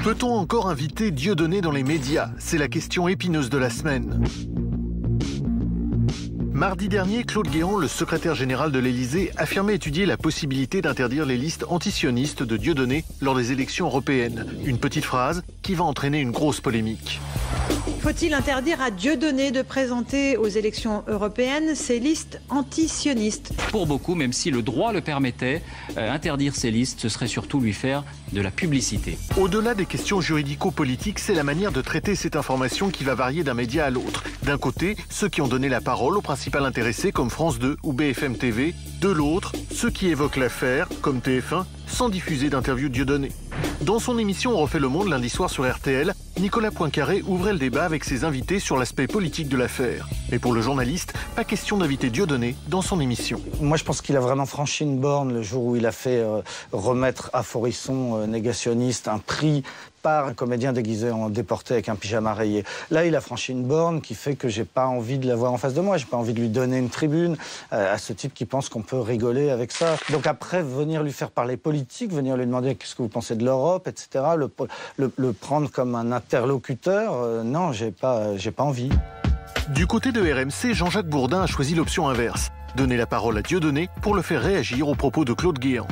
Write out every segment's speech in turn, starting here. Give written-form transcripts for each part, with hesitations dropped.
Peut-on encore inviter Dieudonné dans les médias? C'est la question épineuse de la semaine. Mardi dernier, Claude Guéant, le secrétaire général de l'Élysée, affirmait étudier la possibilité d'interdire les listes antisionistes de Dieudonné lors des élections européennes. Une petite phrase qui va entraîner une grosse polémique. Faut-il interdire à Dieudonné de présenter aux élections européennes ces listes antisionistes? Pour beaucoup, même si le droit le permettait, interdire ces listes, ce serait surtout lui faire de la publicité. Au-delà des questions juridico-politiques, c'est la manière de traiter cette information qui va varier d'un média à l'autre. D'un côté, ceux qui ont donné la parole au principal intéressé comme France 2 ou BFM TV. De l'autre, ceux qui évoquent l'affaire, comme TF1, sans diffuser d'interview de Dieudonné. Dans son émission On refait le monde lundi soir sur RTL, Nicolas Poincaré ouvrait le débat avec ses invités sur l'aspect politique de l'affaire. Mais pour le journaliste, pas question d'inviter Dieudonné dans son émission. Moi, je pense qu'il a vraiment franchi une borne le jour où il a fait remettre à Forisson négationniste un prix par un comédien déguisé en déporté avec un pyjama rayé. Là, il a franchi une borne qui fait que j'ai pas envie de l'avoir en face de moi. J'ai pas envie de lui donner une tribune à ce type qui pense qu'on peut rigoler avec ça. Donc après, venir lui faire parler politique, venir lui demander qu'est-ce que vous pensez de l'Europe, etc., le prendre comme un interlocuteur, non, j'ai pas envie. Du côté de RMC, Jean-Jacques Bourdin a choisi l'option inverse. Donner la parole à Dieudonné pour le faire réagir aux propos de Claude Guéant.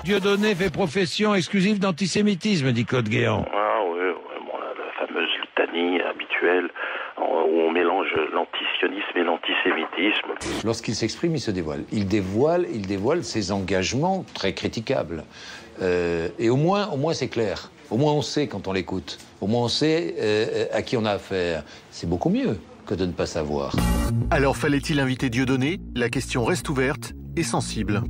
Dieudonné fait profession exclusive d'antisémitisme, dit Claude Guéant. Ah oui, bon, la fameuse litanie habituelle où on mélange l'antisionisme et l'antisémitisme. Lorsqu'il s'exprime, il se dévoile. Il dévoile ses engagements très critiquables. Et au moins c'est clair. Au moins on sait quand on l'écoute. Au moins on sait à qui on a affaire. C'est beaucoup mieux que de ne pas savoir. Alors fallait-il inviter Dieudonné? La question reste ouverte et sensible.